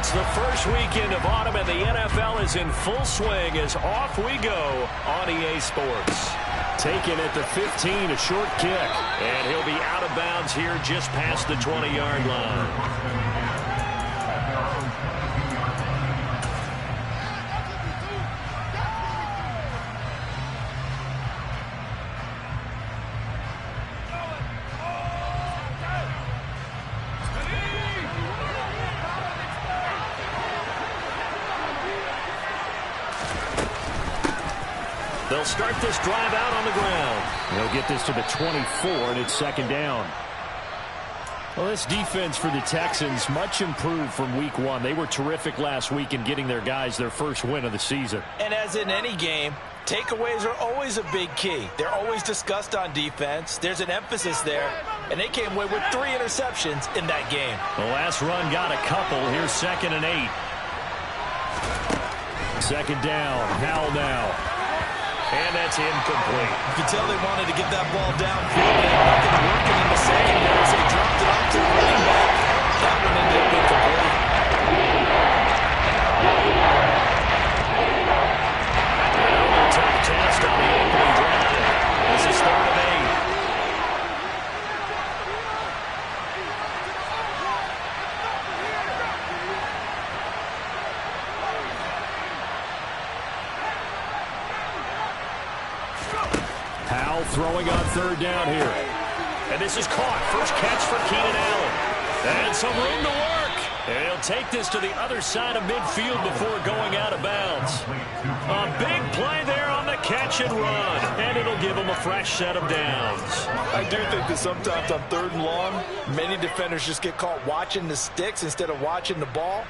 It's the first weekend of autumn, and the NFL is in full swing as off we go on EA Sports. Taken at the 15, a short kick. And he'll be out of bounds here just past the 20-yard line. They'll start this drive out on the ground. They'll get this to the 24, and it's second down. Well, this defense for the Texans, much improved from week one. They were terrific last week in getting their guys their first win of the season. And as in any game, takeaways are always a big key. They're always discussed on defense. There's an emphasis there, and they came away with 3 interceptions in that game. The last run got a couple. Here's 2nd and 8. Second down. Howell now. And that's incomplete. You can tell they wanted to get that ball downfield. They had nothing working in the secondary, so they dropped it off to the running back. That one ended up incomplete. Another tough test on the opening drive. This is 3rd and 8. Throwing on 3rd down here. And this is caught. First catch for Keenan Allen. And some room to work. And he'll take this to the other side of midfield before going out of bounds. A big play there on the catch and run. And it'll give him a fresh set of downs. I do think that sometimes on 3rd and long, many defenders just get caught watching the sticks instead of watching the ball.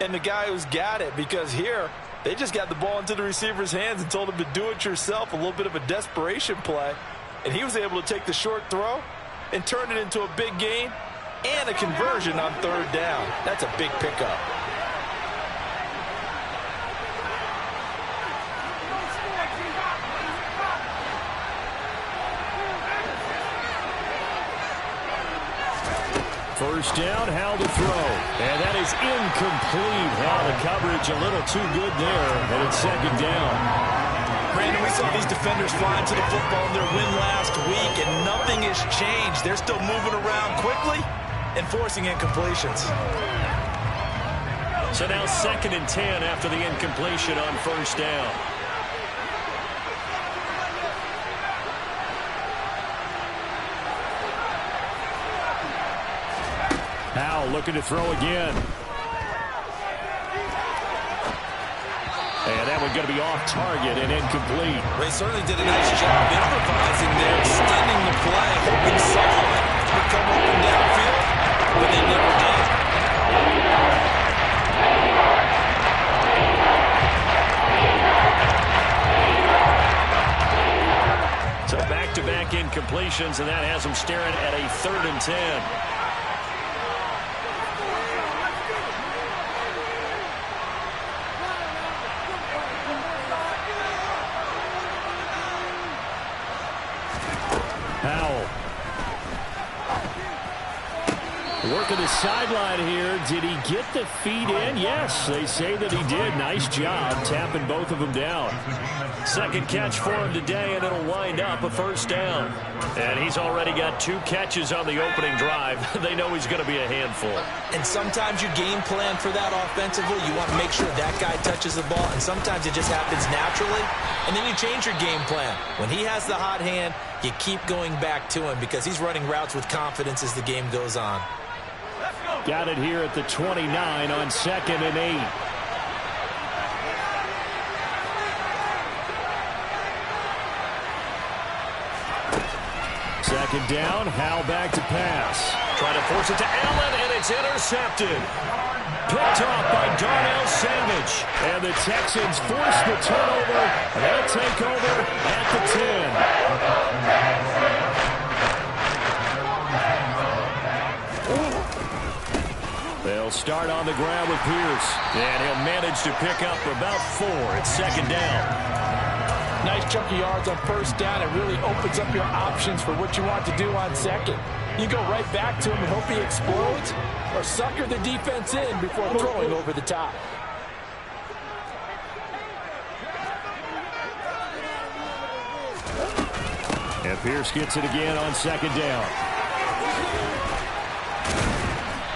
And the guy who's got it, because here, they just got the ball into the receiver's hands and told him to do it yourself, a little bit of a desperation play. And he was able to take the short throw and turn it into a big gain and a conversion on 3rd down. That's a big pickup. First down, Howell to throw. And that is incomplete. Wow, the coverage a little too good there, and it's 2nd down. Brandon, we saw these defenders flying to the football in their win last week, and nothing has changed. They're still moving around quickly and forcing incompletions. So now 2nd and 10 after the incompletion on 1st down. Howell looking to throw again. And that one's going to be off target and incomplete. They certainly did a nice job improvising there, extending the play, hoping someone would come open downfield, but they never did. So back-to-back incompletions, and that has them staring at a 3rd and 10. Working the sideline here. Did he get the feet in? Yes, they say that he did. Nice job tapping both of them down. 2nd catch for him today, and it'll wind up a 1st down. And he's already got 2 catches on the opening drive. They know he's going to be a handful. And sometimes you game plan for that offensively. You want to make sure that guy touches the ball, and sometimes it just happens naturally. And then you change your game plan. When he has the hot hand, you keep going back to him because he's running routes with confidence as the game goes on. Got it here at the 29 on 2nd and 8. Second down, Howell back to pass. Trying to force it to Allen, and it's intercepted. Picked off by Darnell Savage. And the Texans force the turnover. They'll take over at the 10. They'll start on the ground with Pierce. And he'll manage to pick up about 4. It's 2nd down. Nice chunk of yards on 1st down. It really opens up your options for what you want to do on 2nd. You go right back to him and hope he explodes, or sucker the defense in before throwing over the top. And Pierce gets it again on second down.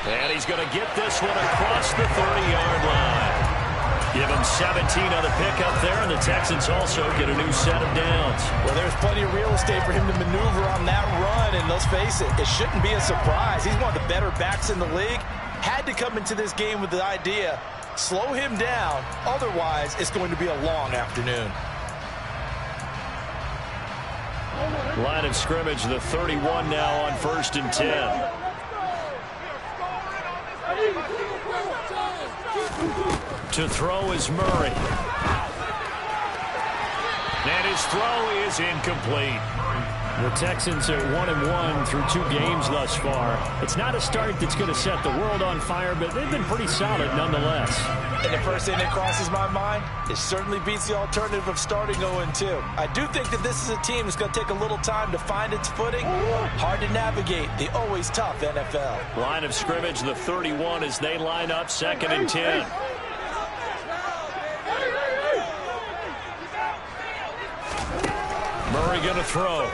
And he's going to get this one across the 30-yard line. Give him 17 on the pickup there, and the Texans also get a new set of downs. Well, there's plenty of real estate for him to maneuver on that run, and let's face it, it shouldn't be a surprise. He's one of the better backs in the league. Had to come into this game with the idea, slow him down, otherwise it's going to be a long afternoon. Line of scrimmage, the 31 now on 1st and 10. To throw is Murray. And his throw is incomplete. The Texans are 1-1 through 2 games thus far. It's not a start that's going to set the world on fire, but they've been pretty solid nonetheless. And the first thing that crosses my mind, it certainly beats the alternative of starting 0-2. I do think that this is a team that's going to take a little time to find its footing. Hard to navigate the always tough NFL. Line of scrimmage, the 31 as they line up 2nd and 10. Murray going to throw.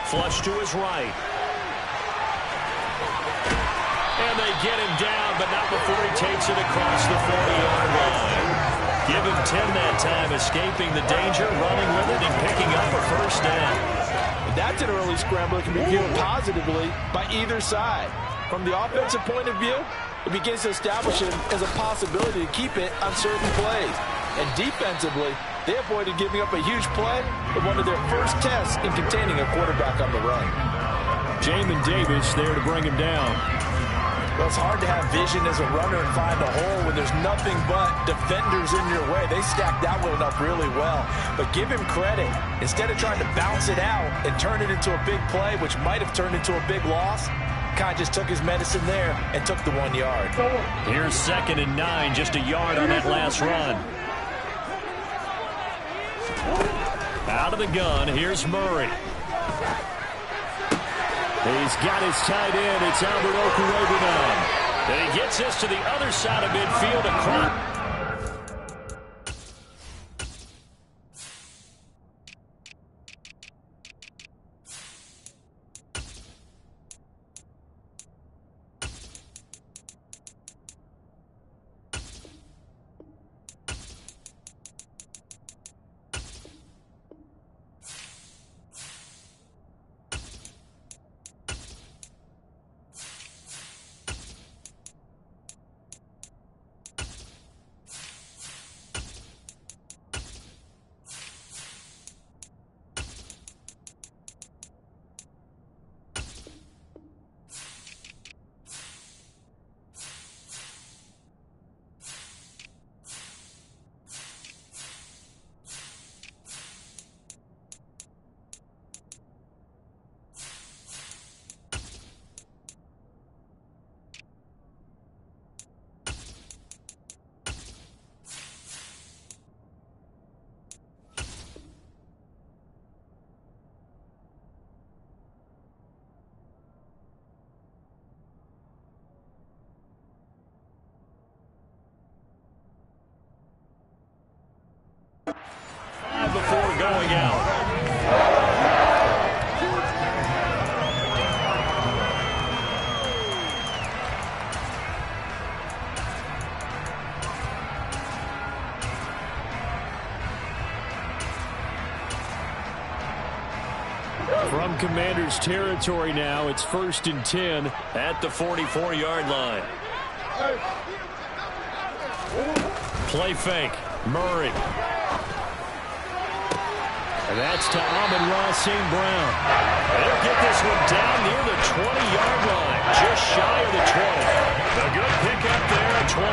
Flush to his right. And they get him down, but not before he takes it across the 40-yard line. Give him 10 that time, escaping the danger, running with it, and picking up a first down. That's an early scramble that can be viewed positively by either side. From the offensive point of view, it begins to establish him as a possibility to keep it on certain plays. And defensively, they avoided giving up a huge play with one of their first tests in containing a quarterback on the run. Jamin Davis there to bring him down. Well, it's hard to have vision as a runner and find a hole when there's nothing but defenders in your way. They stacked that one up really well. But give him credit. Instead of trying to bounce it out and turn it into a big play, which might have turned into a big loss, Kai just took his medicine there and took the 1 yard. Here's 2nd and 9, just a yard on that last run. Out of the gun, here's Murray. He's got his tight end. It's Albert Okurebunan. And he gets this to the other side of midfield across. Before going out. From Commander's territory now, it's 1st and 10 at the 44-yard line. Play fake. Murray. And that's to Amon-Ra St. Brown. They'll get this one down near the 20-yard line, just shy of the 20. A good pickup there at 22.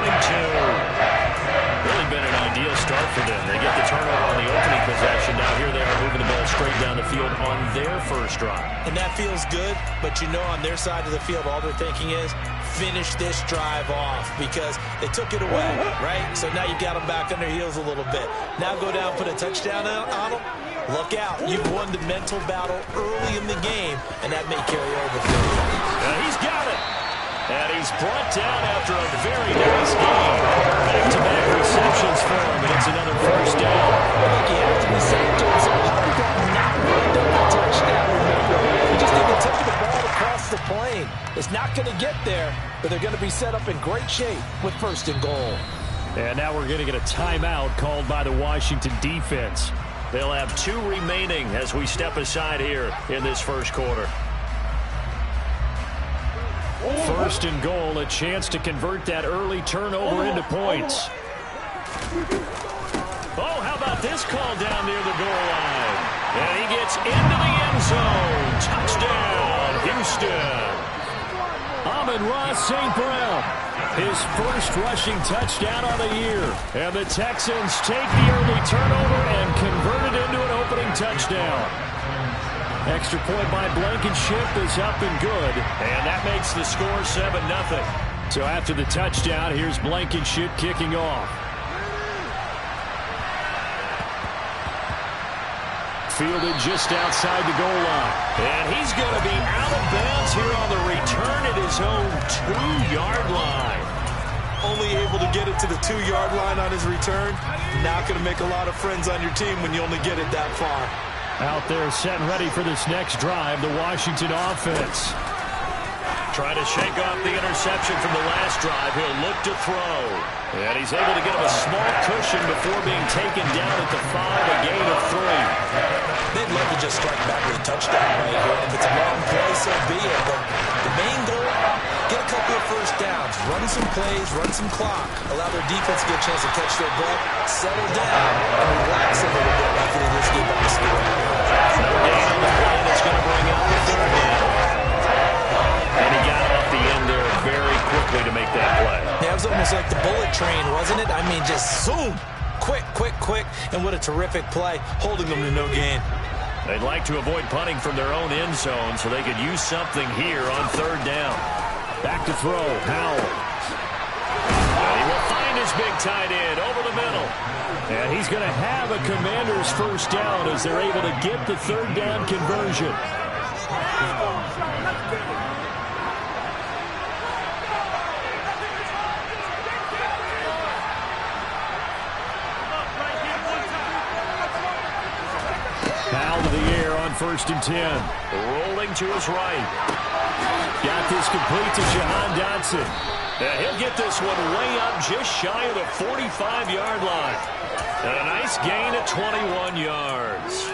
Really been an ideal start for them. They get the turnover on the opening possession. Now here they are moving the ball straight down the field on their first drive. And that feels good, but you know on their side of the field, all they're thinking is finish this drive off because they took it away, right? So now you got them back on their heels a little bit. Now go down, put a touchdown on them. Look out. You've won the mental battle early in the game, and that may carry over for you. He's got it. And he's brought down after a very nice game. Back-to-back receptions for him, and it's another first down. Look, he has to be saying to himself, how did that not wind up a touchdown? Remember, you just need to take the ball across the plane. It's not going to get there, but they're going to be set up in great shape with 1st and goal. And now we're going to get a timeout called by the Washington defense. They'll have 2 remaining as we step aside here in this first quarter. 1st and goal, a chance to convert that early turnover into points. Oh, how about this call down near the goal line? And he gets into the end zone. Touchdown, Houston. Amon-Ra St. Brown, his first rushing touchdown on the year. And the Texans take the early turnover and convert it into an opening touchdown. Extra point by Blankenship is up and good. And that makes the score 7-0. So after the touchdown, here's Blankenship kicking off. Fielded just outside the goal line. And he's going to be out of bounds here on the return at his own 2-yard line. Only able to get it to the 2-yard line on his return. Not going to make a lot of friends on your team when you only get it that far. Out there set and ready for this next drive, the Washington offense. Trying to shake off the interception from the last drive. He'll look to throw. And he's able to get him a small cushion before being taken down at the 5, a gain of 3. They'd love to just strike back with a touchdown right here. If it's a long play, so be it. But the main goal, get a couple of first downs, run some plays, run some clock, allow their defense to get a chance to catch their breath, settle down, and relax a little bit after they just get back to school. No gain on the play that's going to bring out the 3rd down. And he got off the end there very quickly to make that play. Yeah, it was almost like the bullet train, wasn't it? I mean, just zoom. Quick, quick, quick. And what a terrific play, holding them to no gain. They'd like to avoid punting from their own end zone so they could use something here on 3rd down. Back to throw, Howell. And he will find his big tight end over the middle. And he's going to have a Commander's first down as they're able to get the 3rd down conversion. Foul to the air on 1st and 10. Rolling to his right. Got this complete to Jahan Dotson. And he'll get this one way up just shy of the 45-yard line. And a nice gain of 21 yards.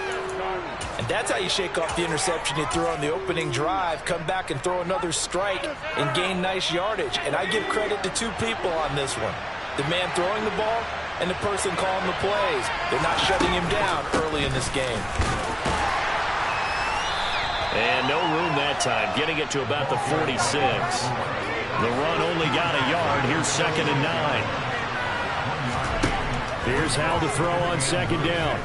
And that's how you shake off the interception you threw on the opening drive. Come back and throw another strike and gain nice yardage. And I give credit to 2 people on this one. The man throwing the ball and the person calling the plays. They're not shutting him down early in this game. And no room that time, getting it to about the 46. The run only got a yard. Here's 2nd and 9. Here's how to throw on 2nd down.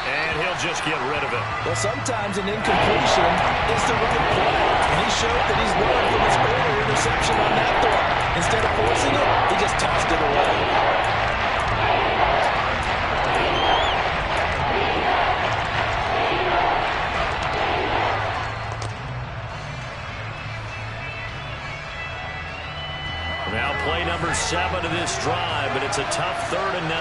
And he'll just get rid of it. Well, sometimes an incompletion is the right play. And he showed that he's learned from his earlier interception on that throw. Instead of forcing it, he just tossed it away. Now play number 7 of this drive, but it's a tough 3rd and 9.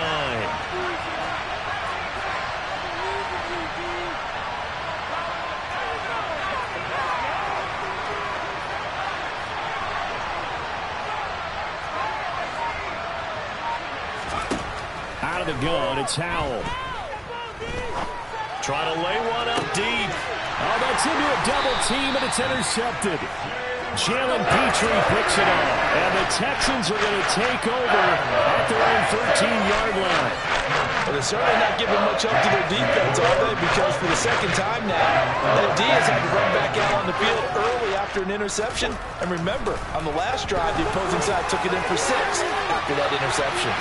Out of the gun, it's Howell. Trying to lay one up deep. Oh, that's into a double team, and it's intercepted. Jalen Petrie picks it up, and the Texans are going to take over at their own 13-yard line. Well, they're certainly not giving much up to their defense, are they? Because for the 2nd time now, that D has had to run back out on the field early after an interception. And remember, on the last drive, the opposing side took it in for 6 after that interception.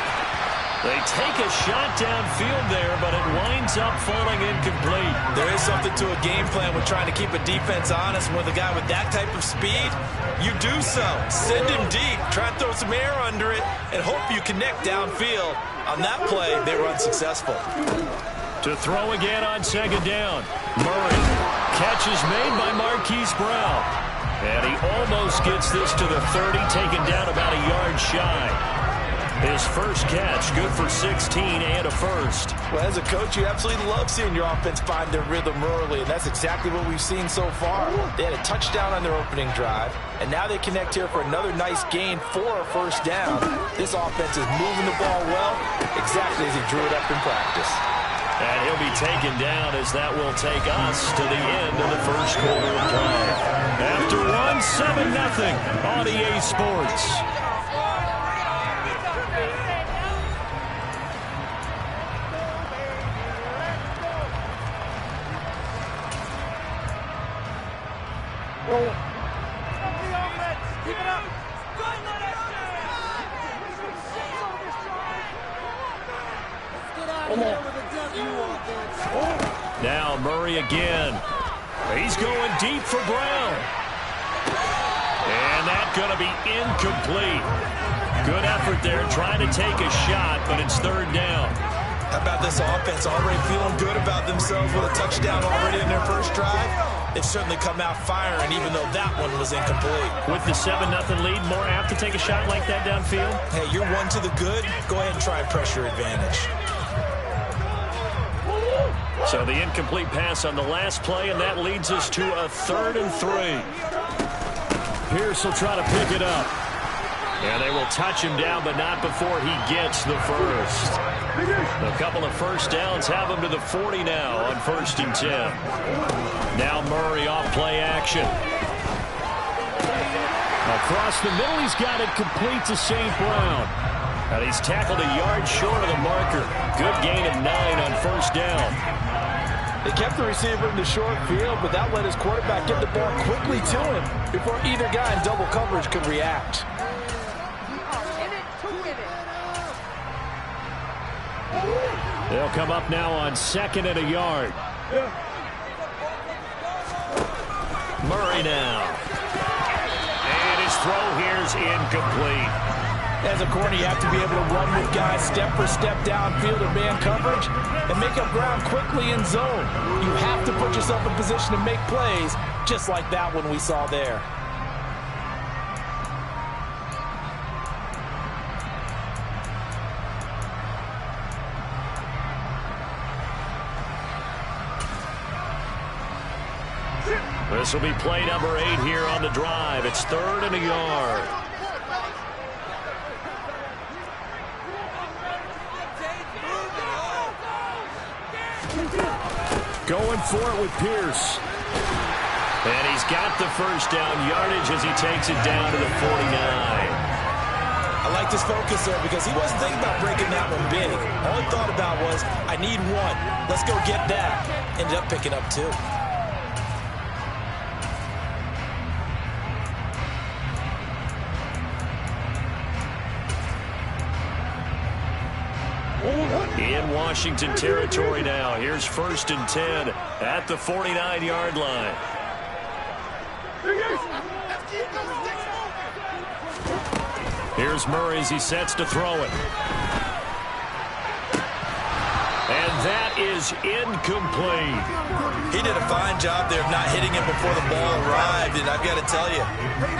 They take a shot downfield there, but it winds up falling incomplete. There is something to a game plan with trying to keep a defense honest. With a guy with that type of speed, you do so. Send him deep, try and throw some air under it, and hope you connect downfield. On that play, they were unsuccessful. To throw again on second down. Murray. Catch is made by Marquise Brown. And he almost gets this to the 30, taken down about a yard shy. His first catch, good for 16 and a first. Well, as a coach, you absolutely love seeing your offense find their rhythm early, and that's exactly what we've seen so far. They had a touchdown on their opening drive, and now they connect here for another nice gain for a first down. This offense is moving the ball well, exactly as he drew it up in practice. And he'll be taken down as that will take us to the end of the first quarter of drive. After one, 7-0 on EA Sports. Now Murray again. He's going deep for Brown. And that's going to be incomplete. Good effort there, trying to take a shot, but it's third down. How about this offense already feeling good about themselves with a touchdown already in their first drive? They've certainly come out firing, even though that one was incomplete. With the 7-0 lead, more apt to take a shot like that downfield? Hey, you're one to the good. Go ahead and try and pressure advantage. So the incomplete pass on the last play, and that leads us to a 3rd and 3. Pierce will try to pick it up. And they will touch him down, but not before he gets the first. A couple of first downs have him to the 40 now on 1st and 10. Now Murray off play action. Across the middle, he's got it complete to St. Brown. And he's tackled a yard short of the marker. Good gain of 9 on 1st down. They kept the receiver in the short field, but that let his quarterback get the ball quickly to him before either guy in double coverage could react. They'll come up now on 2nd and a yard. Murray now. And his throw here's incomplete. As a corner, you have to be able to run with guys step for step downfield in man coverage and make up ground quickly in zone. You have to put yourself in position to make plays, just like that one we saw there. This will be play number 8 here on the drive. It's 3rd and a yard. Going for it with Pierce. And he's got the first down yardage as he takes it down to the 49. I like this focus there because he wasn't thinking about breaking that one big. All he thought about was, I need one. Let's go get that. Ended up picking up 2. In Washington territory now. Here's 1st and 10 at the 49-yard line. Here's Murray as he sets to throw it. And that is incomplete. He did a fine job there of not hitting him before the ball arrived, and I've got to tell you,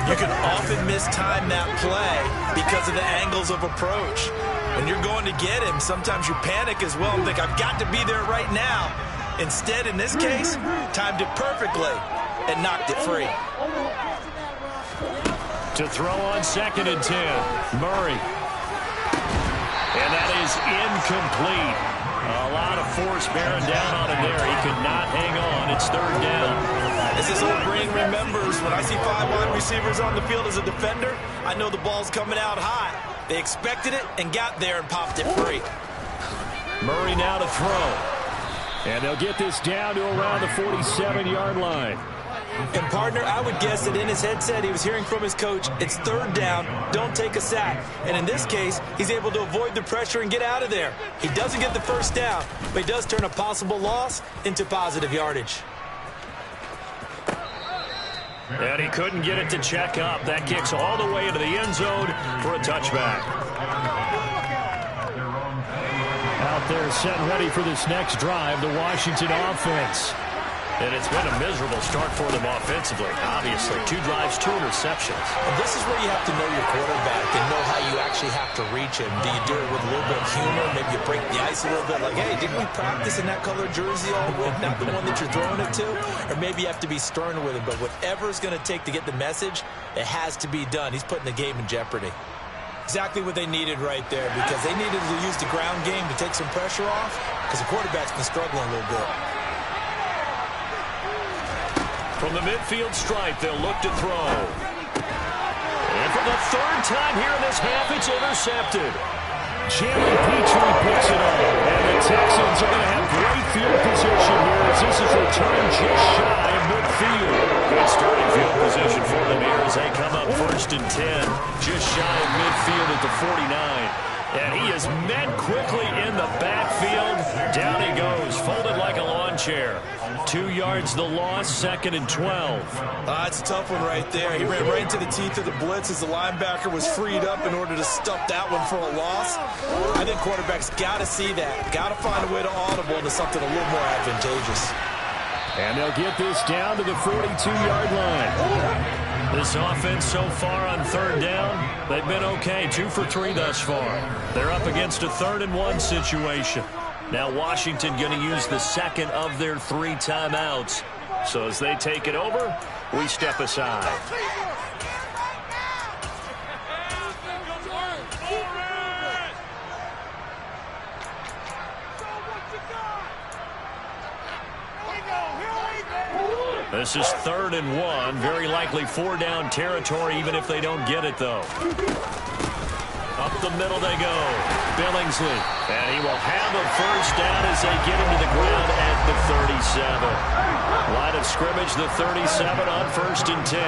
you can often mistime that play because of the angles of approach. When you're going to get him, sometimes you panic as well and think, I've got to be there right now. Instead, in this case, timed it perfectly and knocked it free. To throw on 2nd and 10, Murray. And that is incomplete. A lot of force bearing down on him there. He could not hang on. It's 3rd down. As this old brain remembers, when I see 5 wide receivers on the field as a defender, I know the ball's coming out high. They expected it and got there and popped it free. Murray now to throw. And they'll get this down to around the 47-yard line. And, partner, I would guess that in his headset he was hearing from his coach, it's third down, don't take a sack. And in this case, he's able to avoid the pressure and get out of there. He doesn't get the first down, but he does turn a possible loss into positive yardage. And he couldn't get it to check up. That kicks all the way into the end zone for a touchback. Out there set ready for this next drive, the Washington offense. And it's been a miserable start for them offensively. Obviously, 2 drives, 2 interceptions. And this is where you have to know your quarterback and know how you actually have to reach him. Do you do it with a little bit of humor? Maybe you break the ice a little bit like, hey, didn't we practice in that color jersey all week, not the one that you're throwing it to? Or maybe you have to be stern with him. But whatever it's going to take to get the message, it has to be done. He's putting the game in jeopardy. Exactly what they needed right there, because they needed to use the ground game to take some pressure off, because the quarterback's been struggling a little bit. From the midfield stripe, they'll look to throw. And for the 3rd time here in this half, it's intercepted. Jalen Petrie picks it up. And the Texans are going to have great field position here as this is returned just shy of midfield. Good starting field position for them here as they come up 1st and 10. Just shy of midfield at the 49. And he is met quickly in the backfield. Down he goes, folded like a lawn chair. 2 yards the loss, 2nd and 12. That's a tough one right there. He ran right into the teeth of the blitz as the linebacker was freed up in order to stuff that one for a loss. I think quarterbacks got to see that. Got to find a way to audible into something a little more advantageous. And they'll get this down to the 42-yard line. This offense so far on 3rd down, they've been okay. 2 for 3 thus far. They're up against a 3rd and 1 situation. Now Washington going to use the 2nd of their 3 timeouts. So as they take it over, we step aside. This is 3rd and 1. Very likely 4-down territory, even if they don't get it, though. Up the middle they go. Billingsley. And he will have a 1st down as they get him to the ground at the 37. Line of scrimmage, the 37 on 1st and 10.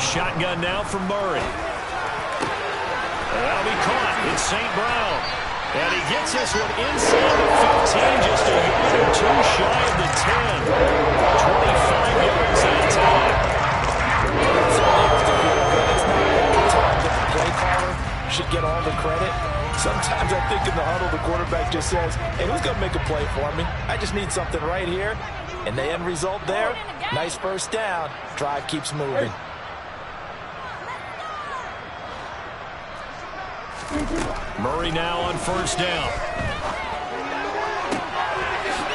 Shotgun now for Murray. That'll be caught. It's St. Brown. And he gets this one inside the 15, just a yard or 2 shy of the 10. 25 yards that time. It's not all the time that the play caller should get all the credit. Sometimes I think in the huddle, the quarterback just says, hey, who's going to make a play for me? I just need something right here. And the end result there, nice 1st down. Drive keeps moving. Murray now on 1st down.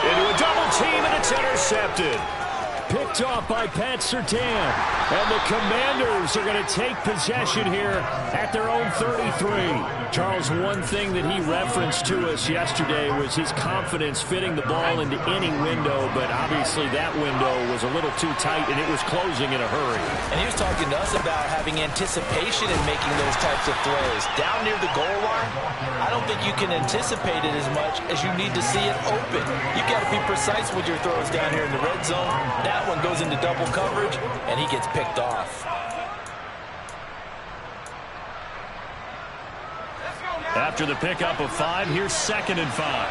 Into a double team, and it's intercepted. Picked off by Pat Surtain. And the Commanders are going to take possession here at their own 33. Charles, one thing that he referenced to us yesterday was his confidence fitting the ball into any window, but obviously that window was a little too tight, and it was closing in a hurry. And he was talking to us about having anticipation in making those types of throws. Down near the goal line, I don't think you can anticipate it as much as you need to see it open. You've got to be precise with your throws down here in the red zone. That one goes into double coverage, and he gets picked off. After the pickup of 5, here's 2nd and 5.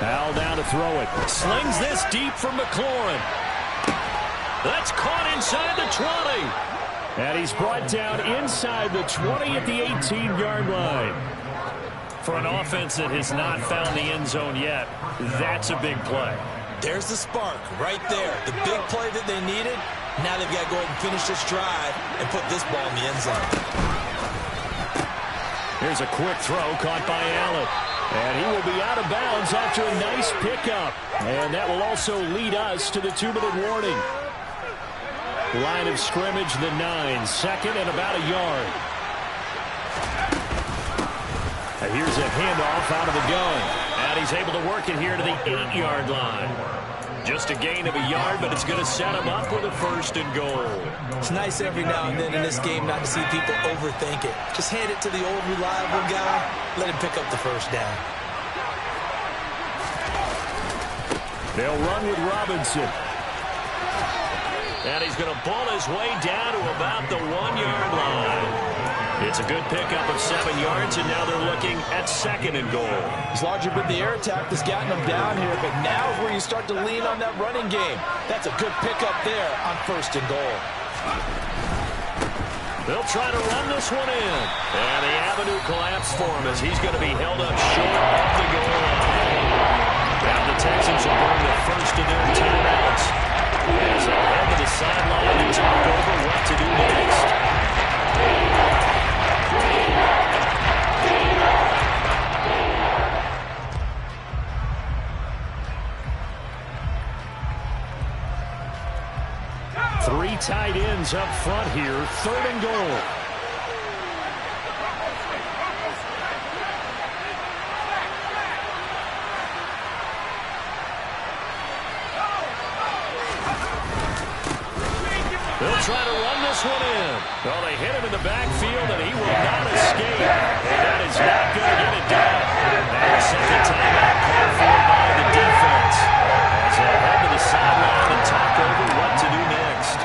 Al down to throw it. Slings this deep for McLaurin. That's caught inside the 20. And he's brought down inside the 20 at the 18-yard line. For an offense that has not found the end zone yet, that's a big play. There's the spark right there. The big play that they needed. Now they've got to go ahead and finish this drive and put this ball in the end zone. Here's a quick throw caught by Allen. And he will be out of bounds after a nice pickup. And that will also lead us to the 2-minute warning. Line of scrimmage, the 9. 2nd and about a yard. And here's a handoff out of the gun. And he's able to work it here to the 8-yard line. Just a gain of a yard, but it's going to set him up with a 1st and goal. It's nice every now and then in this game not to see people overthink it. Just hand it to the old reliable guy. Let him pick up the 1st down. They'll run with Robinson. And he's going to bull his way down to about the 1-yard line. It's a good pickup of 7 yards, and now they're looking at 2nd and goal. It's largely been the air attack that's gotten them down here, but now is where you start to lean on that running game. That's a good pickup there on 1st and goal. They'll try to run this one in. And the avenue collapsed for him as he's going to be held up short of the goal line. Now the Texans will burn the first of their timeouts as they'll head to the sideline and talk over what to do next. Three tight ends up front here, 3rd and goal. They'll try to run this one in. Well, they hit him in the backfield, and he will not escape. And that is not going to get it done. And a second timeout called for by the defense as they'll head to the sideline and talk over what to do next.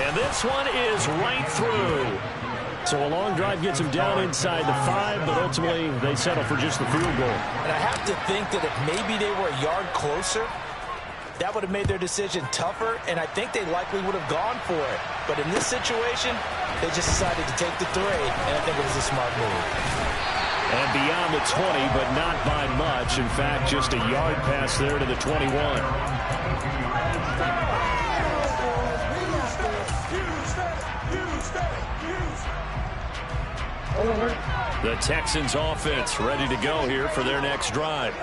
And this one is right through. So a long drive gets them down inside the 5, but ultimately they settle for just the field goal. And I have to think that if maybe they were a yard closer, that would have made their decision tougher, and I think they likely would have gone for it. But in this situation, they just decided to take the 3, and I think it was a smart move. And beyond the 20, but not by much. In fact, just a yard pass there to the 21. The Texans offense ready to go here for their next drive.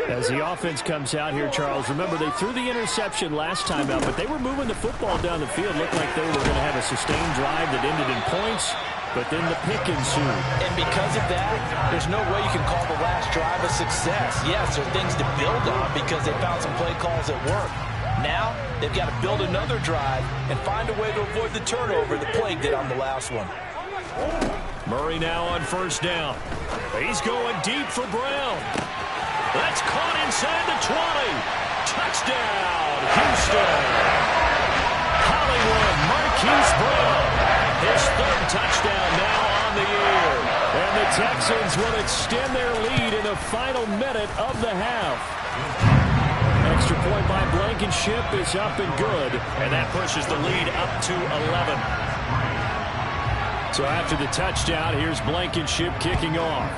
As the offense comes out here, Charles, remember they threw the interception last time out, but they were moving the football down the field. Looked like they were going to have a sustained drive that ended in points, but then the pick ensued. And because of that, there's no way you can call the last drive a success. Yes, there are things to build on because they found some play calls that work. Now, they've got to build another drive and find a way to avoid the turnover that plagued it on the last one. Murray now on 1st down. He's going deep for Brown. That's caught inside the 20. Touchdown, Houston. Hollywood Marquise Brown. His 3rd touchdown now on the year. And the Texans will extend their lead in the final minute of the half. Extra point by Blankenship is up and good. And that pushes the lead up to 11. So after the touchdown, here's Blankenship kicking off.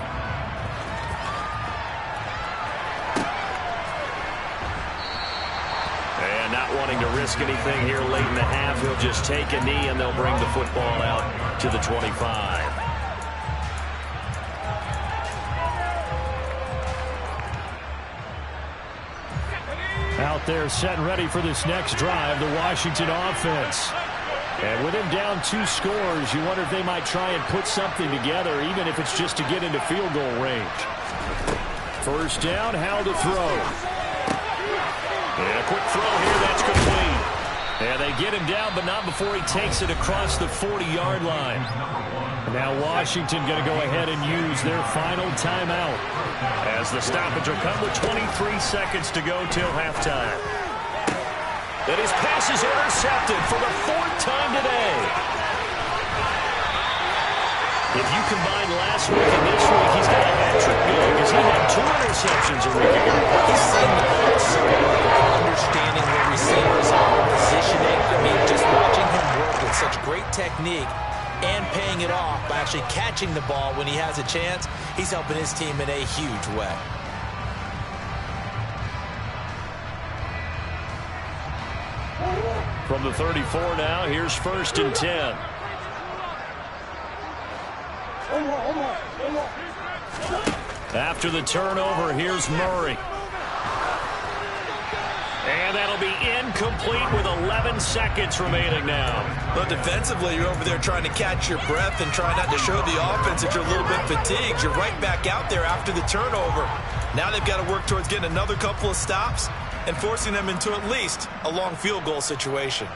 And not wanting to risk anything here late in the half, he'll just take a knee and they'll bring the football out to the 25. Out there set and ready for this next drive, the Washington offense. And with him down 2 scores, you wonder if they might try and put something together, even if it's just to get into field goal range. 1st down, how to throw. And a quick throw here, that's complete. And they get him down, but not before he takes it across the 40-yard line. Now Washington going to go ahead and use their final timeout as the stoppage will come with 23 seconds to go till halftime. And his pass is intercepted for the 4th time today. If you combine last week and this week, he's got a hat-trick going because he had 2 interceptions a week ago. He's seeing the ball so well, understanding where receivers are, positioning. I mean, just watching him work with such great technique and paying it off by actually catching the ball when he has a chance, he's helping his team in a huge way. From the 34 now, here's 1st and 10. After the turnover, here's Murray. And that'll be incomplete with 11 seconds remaining now. Well, defensively, you're over there trying to catch your breath and try not to show the offense that you're a little bit fatigued. You're right back out there after the turnover. Now they've got to work towards getting another couple of stops and forcing them into at least a long field goal situation.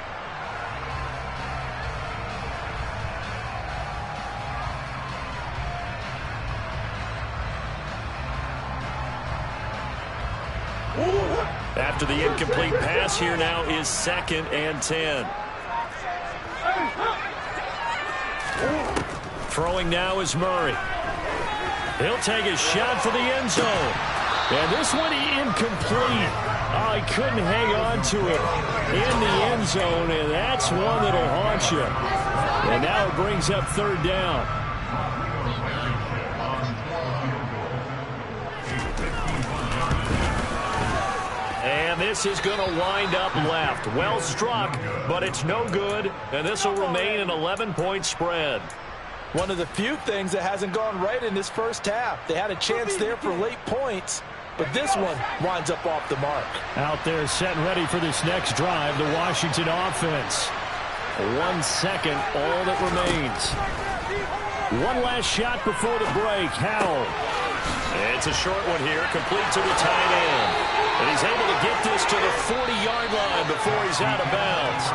After the incomplete pass, here now is 2nd and 10. Throwing now is Murray. He'll take a shot for the end zone. And this one incomplete. Oh, he couldn't hang on to it in the end zone, and that's one that'll haunt you. And now it brings up 3rd down. And this is going to wind up left. Well struck, but it's no good, and this will remain an 11-point spread. One of the few things that hasn't gone right in this first half. They had a chance there for late points, but this one winds up off the mark. Out there set and ready for this next drive, the Washington offense. 1 second, all that remains. One last shot before the break. Howell. It's a short one here, complete to the tight end. And he's able to get this to the 40-yard line before he's out of bounds.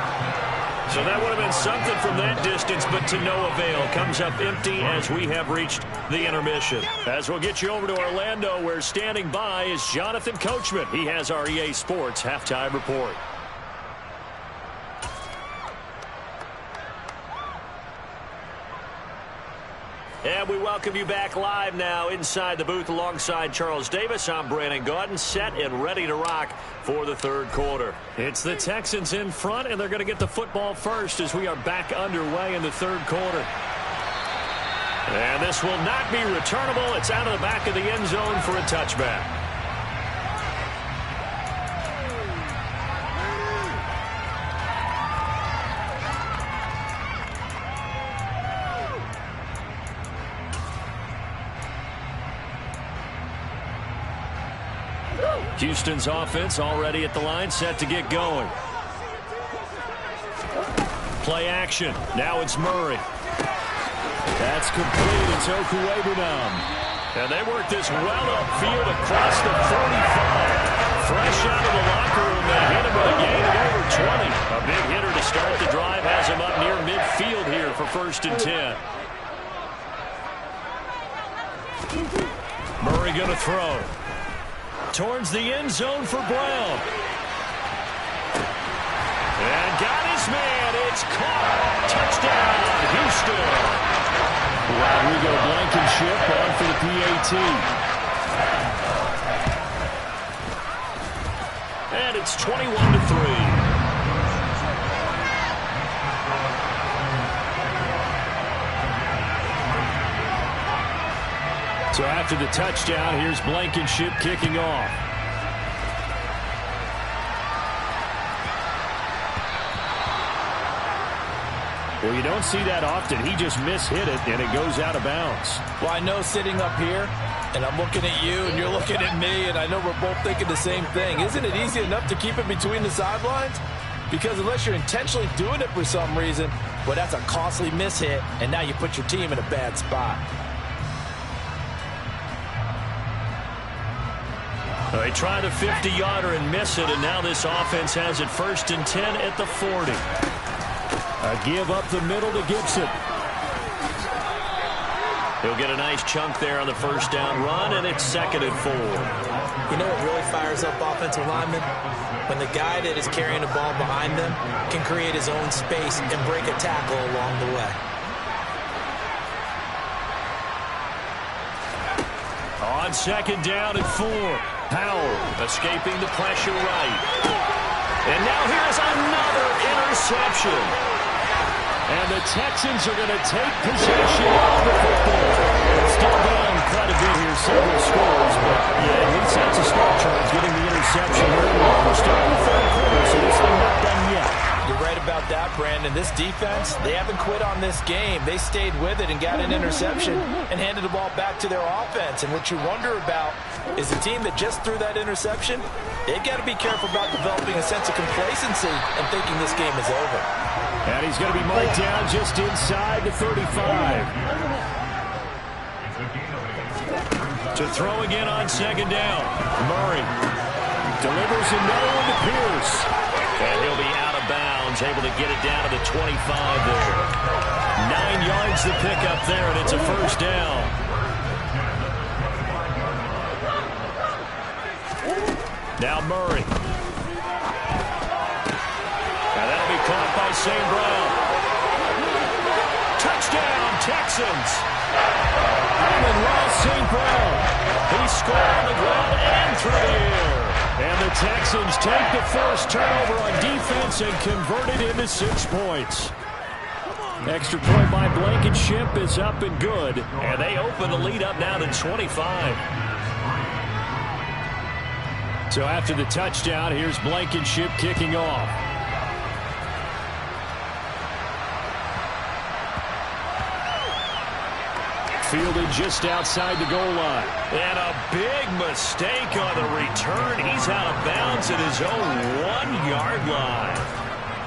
So that would have been something from that distance, but to no avail. Comes up empty as we have reached the intermission. As we'll get you over to Orlando, where standing by is Jonathan Coachman. He has our EA Sports halftime report. And we welcome you back live now inside the booth alongside Charles Davis. I'm Brandon Gaudin, set and ready to rock for the 3rd quarter. It's the Texans in front, and they're going to get the football first as we are back underway in the 3rd quarter. And this will not be returnable. It's out of the back of the end zone for a touchback. Houston's offense already at the line, set to get going. Play action. Now it's Murray. That's complete. It's Okuwebunam. And they work this well upfield across the 45. Fresh out of the locker room, they hit him with a gain of over 20. A big hitter to start the drive, has him up near midfield here for 1st and 10. Murray going to throw. Towards the end zone for Brown. And got his man. It's caught. Touchdown, Houston. Rodrigo Blankenship on for the PAT. And it's 21-3. So after the touchdown, here's Blankenship kicking off. Well, you don't see that often. He just mishit it, and it goes out of bounds. Well, I know sitting up here, and I'm looking at you, and you're looking at me, and I know we're both thinking the same thing. Isn't it easy enough to keep it between the sidelines? Because unless you're intentionally doing it for some reason, well, that's a costly mishit, and now you put your team in a bad spot. They try the 50-yarder and miss it, and now this offense has it 1st and 10 at the 40. A give up the middle to Gibson. He'll get a nice chunk there on the 1st down run, and it's 2nd and 4. You know what really fires up offensive linemen? When the guy that is carrying the ball behind them can create his own space and break a tackle along the way. On 2nd down and 4. Powell escaping the pressure right. And now here's another interception. And the Texans are going to take possession of the football. Still down quite a bit here, several scores, but yeah, at least that's a start, Charles, getting the interception here. We're still in the 3rd quarter, so this thing not done yet. You're right about that, Brandon. This defense, they haven't quit on this game. They stayed with it and got an interception and handed the ball back to their offense. And what you wonder about is the team that just threw that interception, they've got to be careful about developing a sense of complacency and thinking this game is over. And he's going to be marked down just inside the 35. To throw again on 2nd down. Murray delivers another one to Pierce. And he'll be out of bounds, able to get it down to the 25 there. 9 yards to pick up there, and it's a 1st down. Now Murray St. Brown. Touchdown, Texans. Amon-Ra St. Brown. He scored on the ground and through the air. And the Texans take the first turnover on defense and convert it into 6 points. Extra point by Blankenship is up and good. And they open the lead up now to 25. So after the touchdown, here's Blankenship kicking off. Fielded just outside the goal line. And a big mistake on the return. He's out of bounds at his own 1-yard line.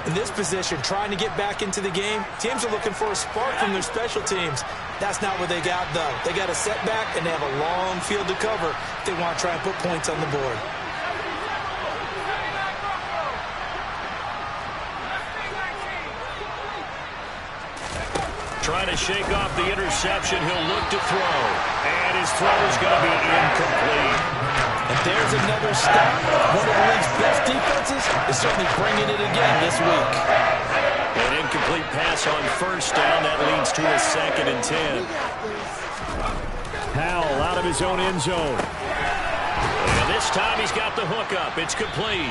In this position, trying to get back into the game, teams are looking for a spark from their special teams. That's not what they got, though. They got a setback, and they have a long field to cover if they want to try and put points on the board. Trying to shake off the interception. He'll look to throw. And his throw is going to be incomplete. And there's another stop. One of the league's best defenses is certainly bringing it again this week. An incomplete pass on first down. That leads to a 2nd and 10. Powell out of his own end zone. And this time he's got the hook up. It's complete.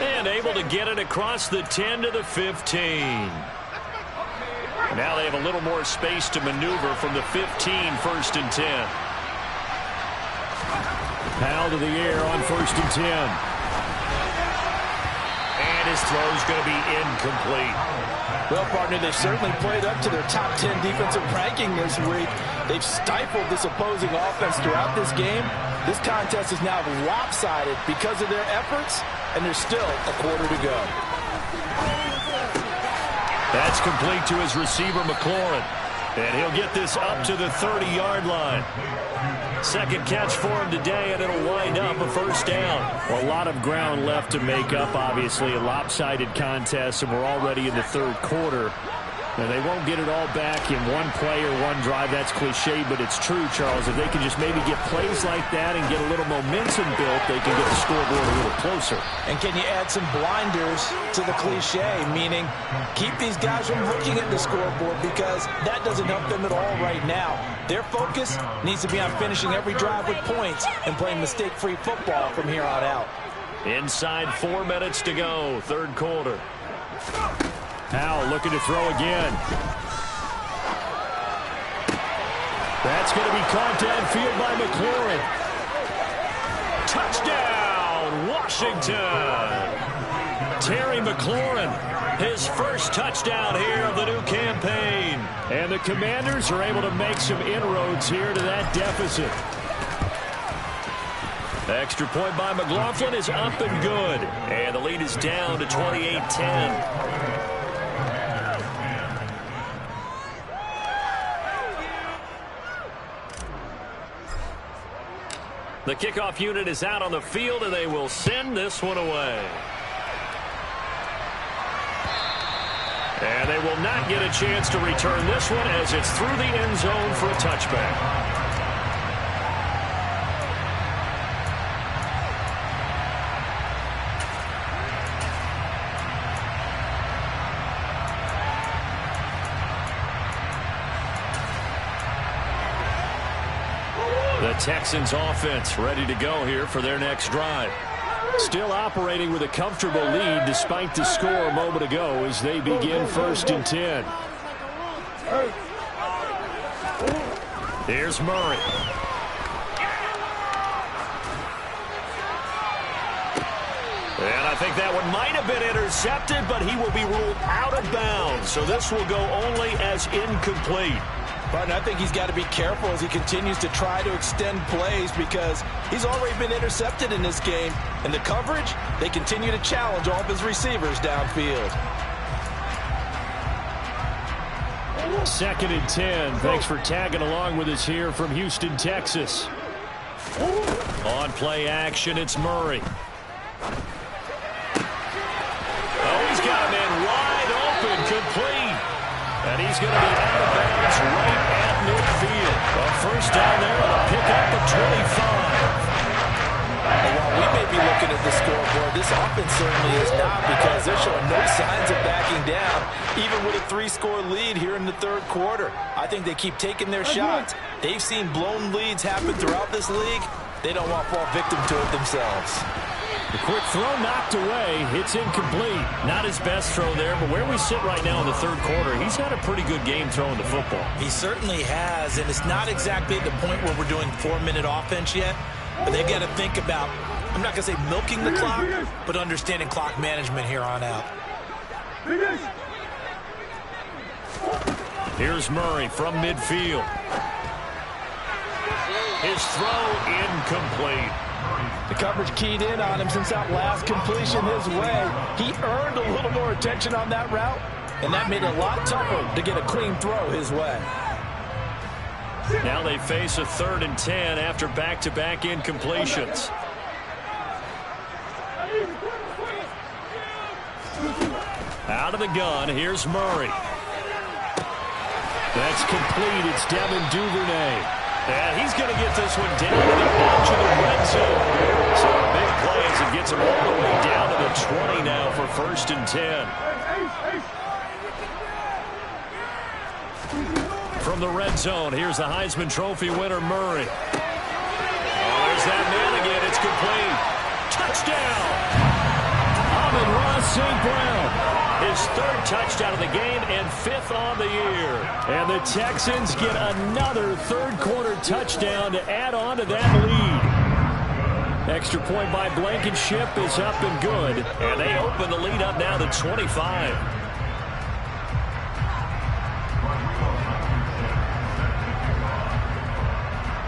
And able to get it across the 10 to the 15. Now they have a little more space to maneuver from the 15, 1st and 10. Powell to the air on 1st and 10. And his throw's going to be incomplete. Well, partner, they've certainly played up to their top 10 defensive ranking this week. They've stifled this opposing offense throughout this game. This contest is now lopsided because of their efforts, and there's still a quarter to go. That's complete to his receiver, McLaurin. And he'll get this up to the 30-yard line. Second catch for him today, and it'll wind up a 1st down. Well, a lot of ground left to make up, obviously. A lopsided contest, and we're already in the 3rd quarter. And they won't get it all back in one play or one drive. That's cliche, but it's true, Charles. If they can just maybe get plays like that and get a little momentum built, they can get the scoreboard a little closer. And can you add some blinders to the cliche, meaning keep these guys from looking at the scoreboard, because that doesn't help them at all right now. Their focus needs to be on finishing every drive with points and playing mistake-free football from here on out. Inside 4 minutes to go, 3rd quarter. Powell looking to throw again. That's going to be caught downfield by McLaurin. Touchdown, Washington. Terry McLaurin, his first touchdown here of the new campaign. And the Commanders are able to make some inroads here to that deficit. Extra point by McLaughlin is up and good. And the lead is down to 28-10. The kickoff unit is out on the field, and they will send this one away. And they will not get a chance to return this one as it's through the end zone for a touchback. The Texans offense ready to go here for their next drive. Still operating with a comfortable lead despite the score a moment ago as they begin 1st and 10. Here's Murray. And I think that one might have been intercepted, but he will be ruled out of bounds. So this will go only as incomplete. But I think he's got to be careful as he continues to try to extend plays, because he's already been intercepted in this game. And the coverage, they continue to challenge all of his receivers downfield. 2nd and 10. Thanks for tagging along with us here from Houston, Texas. On play action, it's Murray. Oh, he's got a man wide open, complete. And he's going to be out of bounds right at midfield. A 1st down there on a pickup of 25. And while we may be looking at the scoreboard, this offense certainly is not, because they're showing no signs of backing backing down, even with a 3-score lead here in the third quarter. I think they keep taking their shots. They've seen blown leads happen throughout this league. They don't want to fall victim to it themselves. The quick throw knocked away. It's incomplete. Not his best throw there, but where we sit right now in the third quarter, he's had a pretty good game throwing the football. He certainly has, and it's not exactly at the point where we're doing 4-minute offense yet, but they've got to think about, I'm not going to say milking the clock, but understanding clock management here on out. Here's Murray from midfield. His throw incomplete. The coverage keyed in on him since that last completion his way. He earned a little more attention on that route, and that made it a lot tougher to get a clean throw his way. Now they face a 3rd and 10 after back-to-back incompletions. Out of the gun, here's Murray. That's complete. It's Devin Duvernay. And he's going to get this one down to the edge of the red zone. So a big play as it gets him all the way down to the 20 now for 1st and 10. From the red zone, here's the Heisman Trophy winner, Murray. Oh, there's that man again. It's complete. Touchdown! Amon-Ra St. Brown. His 3rd touchdown of the game and 5th on the year. And the Texans get another third-quarter touchdown to add on to that lead. Extra point by Blankenship is up and good. And they open the lead up now to 25.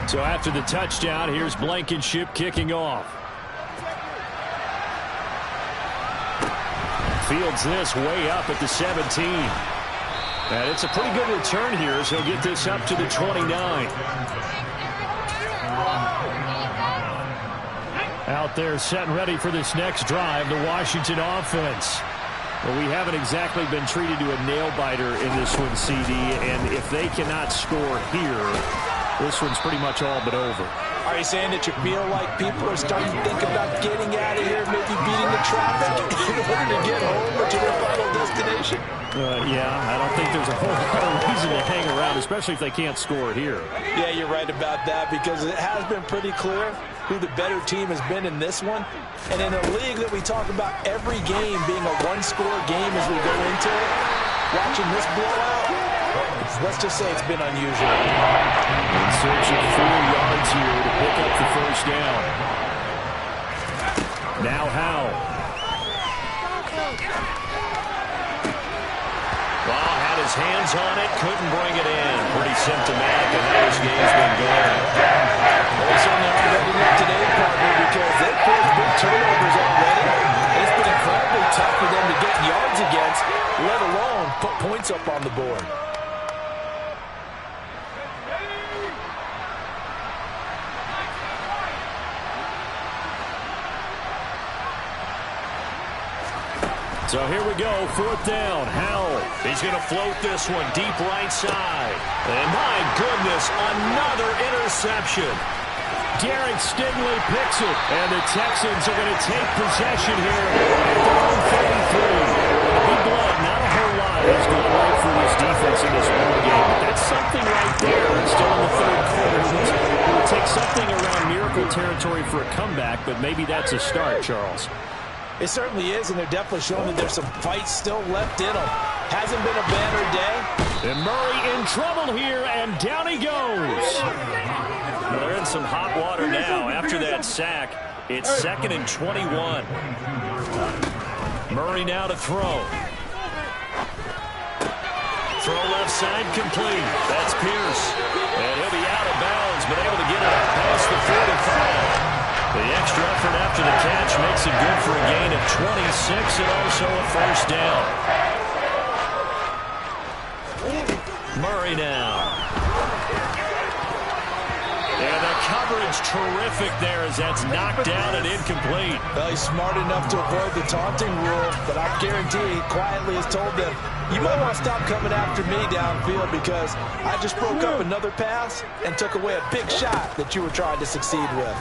So after the touchdown, here's Blankenship kicking off. Fields this way up at the 17. And it's a pretty good return here as he'll get this up to the 29. Out there set and ready for this next drive, the Washington offense. Well, we haven't exactly been treated to a nail-biter in this one, CD, and if they cannot score here, this one's pretty much all but over. Are you saying that you feel like people are starting to think about getting out of here, maybe beating the traffic in order to get home to their final destination? Yeah, I don't think there's a whole lot of reason to hang around, especially if they can't score here. Yeah, you're right about that because it has been pretty clear who the better team has been in this one. And in a league that we talk about every game being a one-score game as we go into it, watching this blowout, let's just say it's been unusual. In search of 4 yards here to pick up the 1st down. Now Howell. Well, had his hands on it, couldn't bring it in. Pretty symptomatic of how this game's been going. They certainly aren't ready up today, partner, because they've forced big turnovers already. It's been incredibly tough for them to get yards against, let alone put points up on the board. So here we go, 4th down. Howell, he's going to float this one deep right side. And my goodness, another interception. Derek Stingley picks it, and the Texans are going to take possession here at their own 33. Big blood, not a whole lot has gone right for this defense in this ball game, but that's something right there. It's still in the 3rd quarter. It will take something around miracle territory for a comeback, but maybe that's a start, Charles. It certainly is, and they're definitely showing that there's some fight still left in them. Hasn't been a banner day. And Murray in trouble here, and down he goes. Well, they're in some hot water now. After that sack, it's 2nd and 21. Murray now to throw. Throw left side complete. That's Pierce. And he'll be out of bounds, but able to get it past the 45. The extra effort after the catch makes it good for a gain of 26 and also a 1st down. Murray now. And the coverage terrific there as that's knocked down and incomplete. Well, he's smart enough to avoid the taunting rule, but I guarantee he quietly has told them, you might want to stop coming after me downfield because I just broke up another pass and took away a big shot that you were trying to succeed with.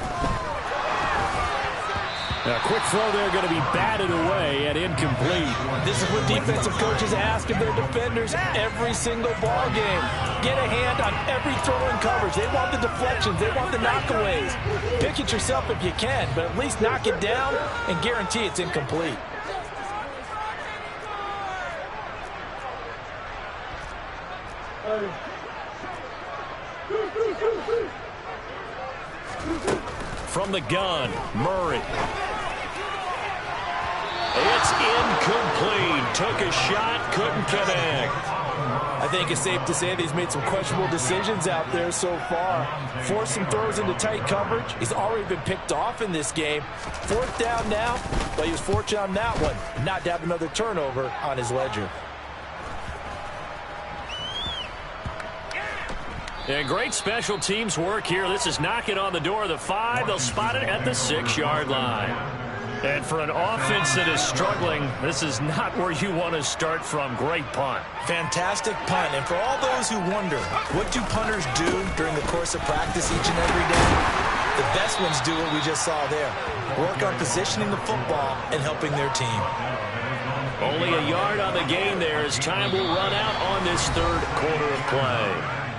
A quick throw there going to be batted away and incomplete. This is what defensive coaches ask of their defenders every single ball game. Get a hand on every throw in coverage. They want the deflections. They want the knockaways. Pick it yourself if you can, but at least knock it down and guarantee it's incomplete. From the gun, Murray. It's incomplete. Took a shot, couldn't connect. I think it's safe to say that he's made some questionable decisions out there so far. Forced some throws into tight coverage. He's already been picked off in this game. Fourth down now, but he was fortunate on that one, not to have another turnover on his ledger. And great special teams work here. This is knocking on the door of the 5. They'll spot it at the 6-yard line. And for an offense that is struggling, this is not where you want to start from. Great punt. Fantastic punt. And for all those who wonder, what do punters do during the course of practice each and every day? The best ones do what we just saw there. Work on positioning the football and helping their team. Only a yard on the gain there as time will run out on this third quarter of play.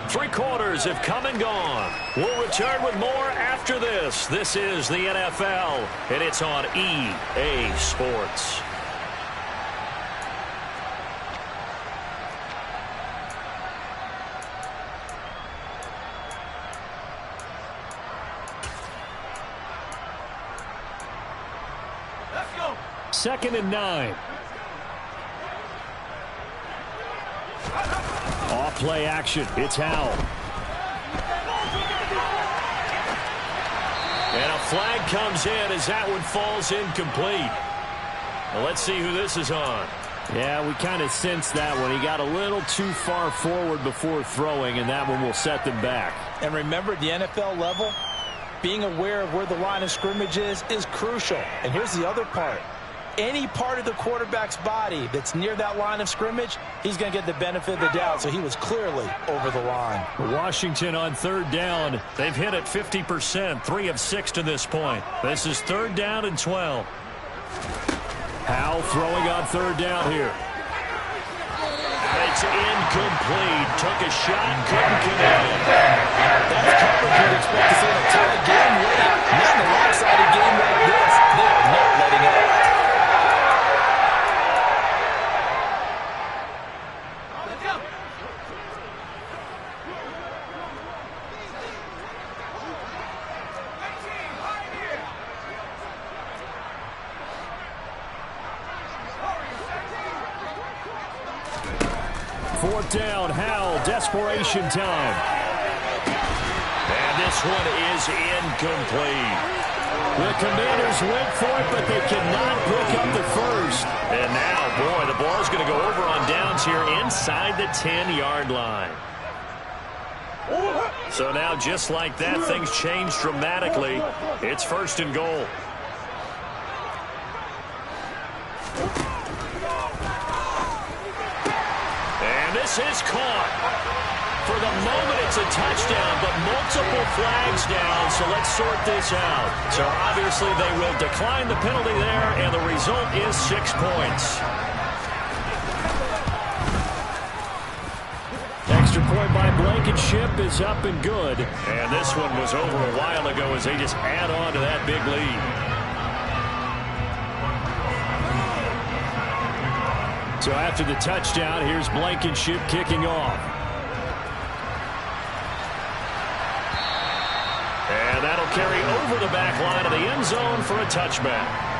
3 quarters have come and gone. We'll return with more after this. This is the NFL, and it's on EA Sports. Let's go. 2nd and 9. Off play action. It's Howell. And a flag comes in as that one falls incomplete. Well, let's see who this is on. Yeah, we kind of sensed that one. He got a little too far forward before throwing, and that one will set them back. And remember, at the NFL level, being aware of where the line of scrimmage is crucial. And here's the other part. Any part of the quarterback's body that's near that line of scrimmage, he's going to get the benefit of the doubt. So he was clearly over the line. Washington on 3rd down. They've hit it 50%, 3 of 6 to this point. This is 3rd down and 12. Howell throwing on 3rd down here. It's incomplete. Took a shot, couldn't connect. That's coverage you'd expect to see in a tight game late. Not in a lopsided game like this. They are not letting up. Fourth down, Howell, desperation time. And this one is incomplete. The Commanders went for it, but they cannot pick up the first. And now, boy, the ball's going to go over on downs here inside the 10-yard line. So now, just like that, things change dramatically. It's 1st and goal. This is caught. For the moment, it's a touchdown, but multiple flags down, so let's sort this out. So obviously they will decline the penalty there, and the result is 6 points. Extra point by Blankenship is up and good. And this one was over a while ago as they just add on to that big lead. So after the touchdown, here's Blankenship kicking off. And that'll carry over the back line of the end zone for a touchback.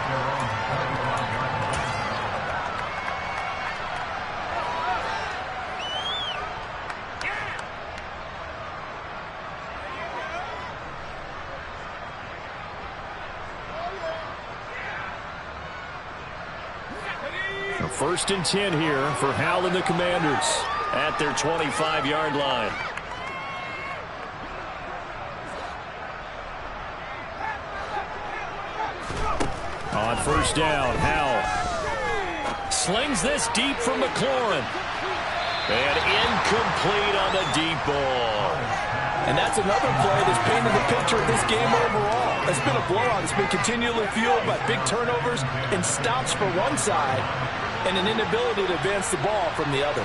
First and 10 here for Howell and the Commanders at their 25-yard line. On first down, Howell slings this deep from McLaurin. And incomplete on the deep ball. And that's another play that's painted the picture of this game overall. It's been a blowout. It's been continually fueled by big turnovers and stops for one side and an inability to advance the ball from the other.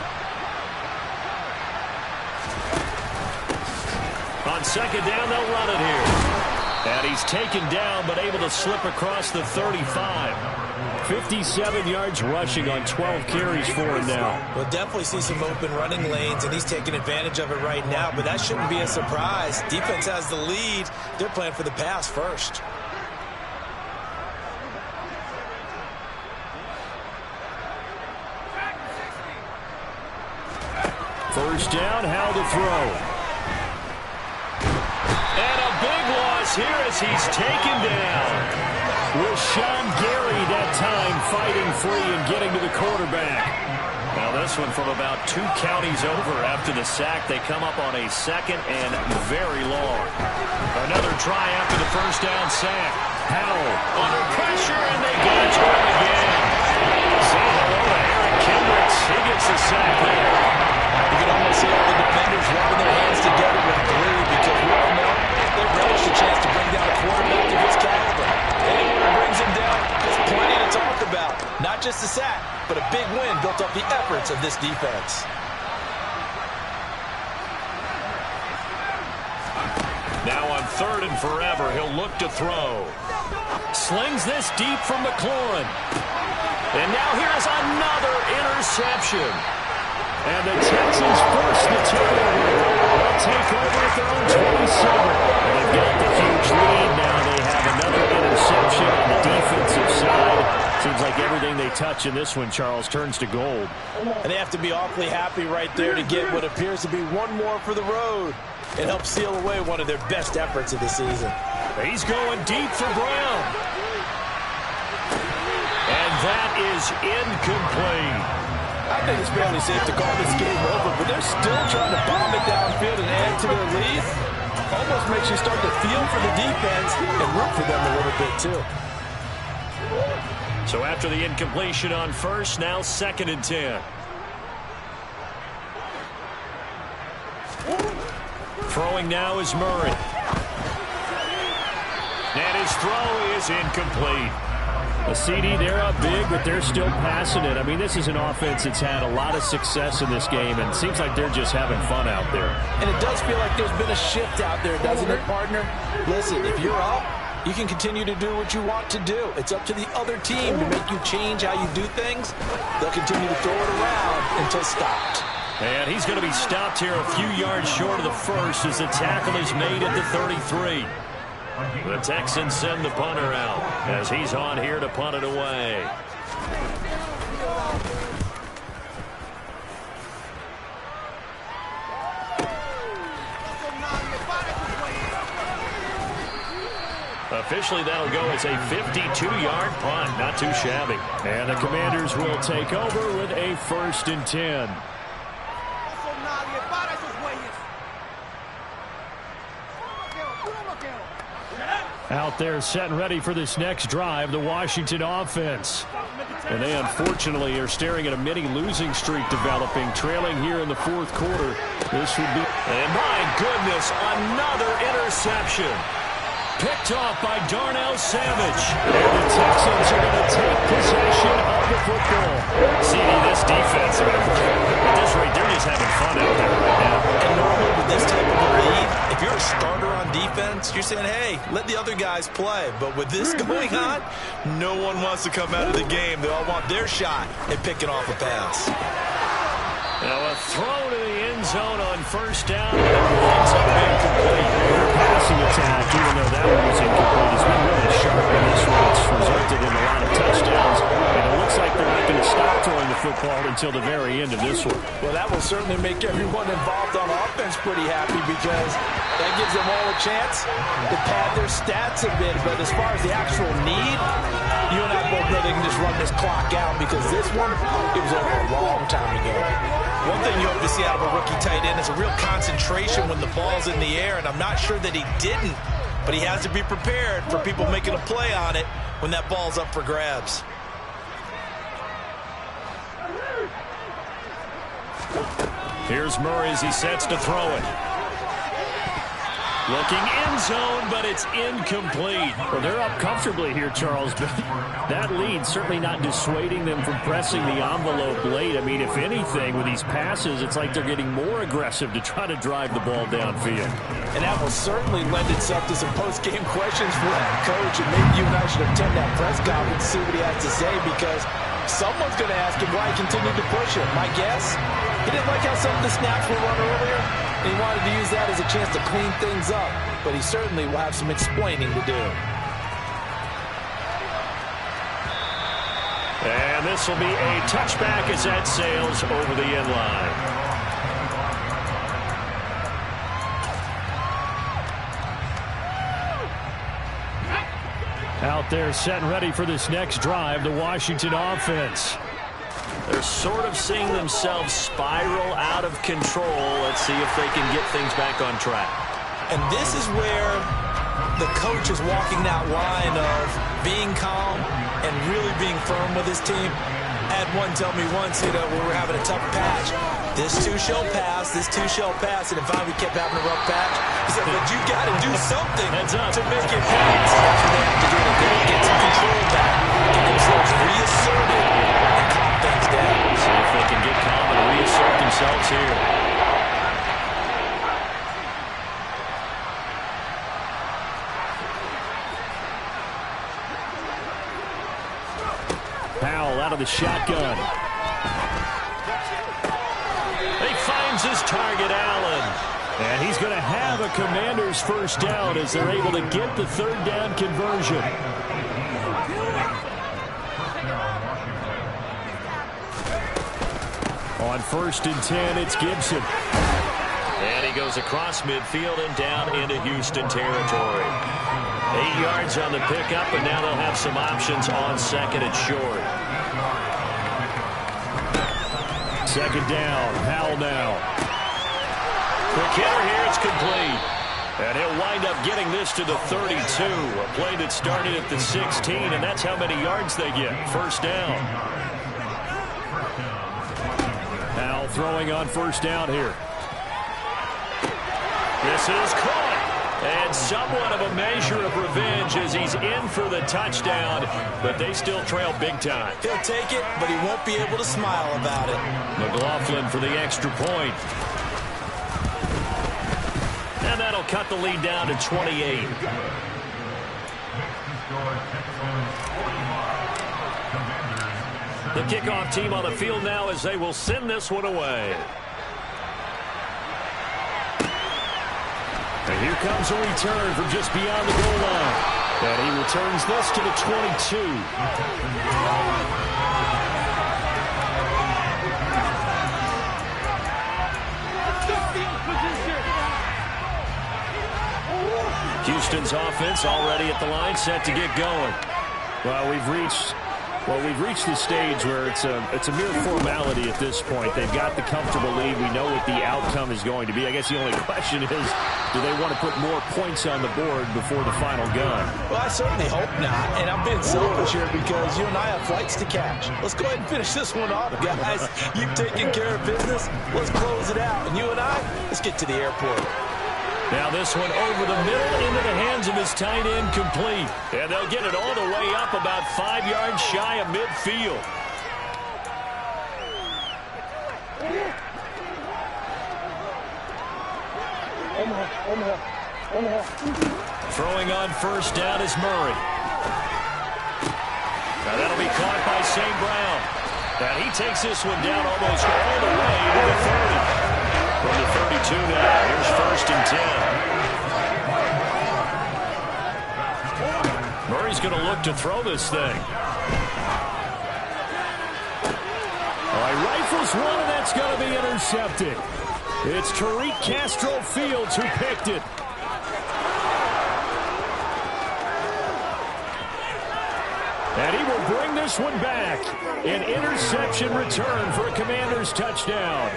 On second down, they'll run it here. And he's taken down, but able to slip across the 35. 57 yards rushing on 12 carries for him now. We'll definitely see some open running lanes, and he's taking advantage of it right now, but that shouldn't be a surprise. Defense has the lead. They're playing for the pass first. First down, how to throw. And a big loss here as he's taken down. With Sean Gary that time fighting free and getting to the quarterback. Now this one from about 2 counties over after the sack. They come up on a second and very long. Another try after the first down sack. Howell under pressure, and they get it to him again. Say hello to Eric Kendricks. He gets the sack there. You can almost see all the defenders rubbing their hands together with glee because we all know they relish a chance to bring down a quarterback of his caliber. Anyone who brings him down, there's plenty to talk about. Not just a sack, but a big win built off the efforts of this defense. Now on third and forever, he'll look to throw. Slings this deep from McLaurin. And now here's another interception. And the Texans force the turnover. They'll take over at their own 27. And they've got the huge lead now. They have another interception on the defensive side. Seems like everything they touch in this one, Charles, turns to gold. And they have to be awfully happy right there to get what appears to be one more for the road. It helps seal away one of their best efforts of the season. He's going deep for Brown. And that is incomplete. I think it's fairly safe to call this game over, but they're still trying to bomb it downfield and add to their lead. Almost makes you start to feel for the defense and root for them a little bit, too. So after the incompletion on first, now second and 10. Throwing now is Murray. And his throw is incomplete. A CD, they're up big, but they're still passing it. I mean, this is an offense that's had a lot of success in this game, and it seems like they're just having fun out there. And it does feel like there's been a shift out there, doesn't it, partner? Listen, if you're up, you can continue to do what you want to do. It's up to the other team to make you change how you do things. They'll continue to throw it around until stopped. And he's going to be stopped here a few yards short of the first as the tackle is made at the 33. The Texans send the punter out as he's on here to punt it away. Officially, that'll go as a 52-yard punt. Not too shabby. And the Commanders will take over with a 1st and 10. Out there set and ready for this next drive, the Washington offense. And they unfortunately are staring at a mini losing streak developing, trailing here in the 4th quarter. This would be... And my goodness, another interception. Picked off by Darnell Savage. And the Texans are going to take possession of the football. See, this defense, at this rate, they're just having fun out there right now. And normally with this type of a lead, if you're a starter on defense, you're saying, hey, let the other guys play. But with this going on, no one wants to come out of the game. They all want their shot at picking off a pass. Now a throw to the end zone on first down. And it winds up incomplete. Their passing attack, even though that one was incomplete, has been really sharp in this one. It's resulted in a lot of touchdowns. And it looks like they're not going to stop throwing the football until the very end of this one. Well, that will certainly make everyone involved on offense pretty happy because that gives them all a chance to pad their stats a bit. But as far as the actual need, you and I both know they can just run this clock out because this one, it was over a long time ago. One thing you hope to see out of a rookie tight end is a real concentration when the ball's in the air, and I'm not sure that he didn't, but he has to be prepared for people making a play on it when that ball's up for grabs. Here's Murray as he sets to throw it. Looking end zone, but it's incomplete. Well, they're up comfortably here, Charles, but that lead certainly not dissuading them from pressing the envelope late. I mean, if anything, with these passes, it's like they're getting more aggressive to try to drive the ball downfield. And that will certainly lend itself to some post-game questions for that coach, and maybe you and I should attend that press conference and see what he has to say, because someone's going to ask him why he continued to push it. My guess, he didn't like how some of the snaps were run earlier, and he wanted to use that as a chance to clean things up. But he certainly will have some explaining to do. And this will be a touchback as that sails over the end line. Out there set and ready for this next drive, the Washington offense. They're sort of seeing themselves spiral out of control. Let's see if they can get things back on track. And this is where the coach is walking that line of being calm and really being firm with his team. I had one tell me once, we were having a tough patch. This too shall pass, this too shall pass. And if we kept having a rough patch, he said, but you got to do something to make it pass. That's what they have to do. They got to get some control back, get themselves reasserted, and calm things down. See if they can get calm and reassert themselves here. Powell out of the shotgun. He finds his target, Allen. And he's going to have a Commanders first down as they're able to get the third down conversion. On 1st and 10, it's Gibson. And he goes across midfield and down into Houston territory. 8 yards on the pickup, and now they'll have some options on 2nd and short. 2nd down, Powell now. Quick hitter here, it's complete. And he'll wind up getting this to the 32. A play that started at the 16, and that's how many yards they get. First down. Powell throwing on 1st down here. This is caught. And somewhat of a measure of revenge as he's in for the touchdown, but they still trail big time. He'll take it, but he won't be able to smile about it. McLaughlin for the extra point. And that'll cut the lead down to 28. The kickoff team on the field now as they will send this one away. And here comes a return from just beyond the goal line. And he returns this to the 22. Houston's offense already at the line, set to get going. Well, we've reached the stage where it's a mere formality at this point. They've got the comfortable lead. We know what the outcome is going to be. I guess the only question is, do they want to put more points on the board before the final gun? Well, I certainly hope not. And I'm being selfish here because you and I have flights to catch. Let's go ahead and finish this one off, guys. You've taken care of business. Let's close it out. And you and I, let's get to the airport. Now this one over the middle into the hands of his tight end, complete. And they'll get it all the way up about 5 yards shy of midfield. Throwing on 1st down is Murray. Now that'll be caught by St. Brown. And he takes this one down almost all the way to the 30. From the 32 now, here's 1st and 10. Murray's going to look to throw this thing. All right, rifles one, and that's going to be intercepted. It's Tariq Castro Fields who picked it. And he will bring this one back. An interception return for a Commanders touchdown.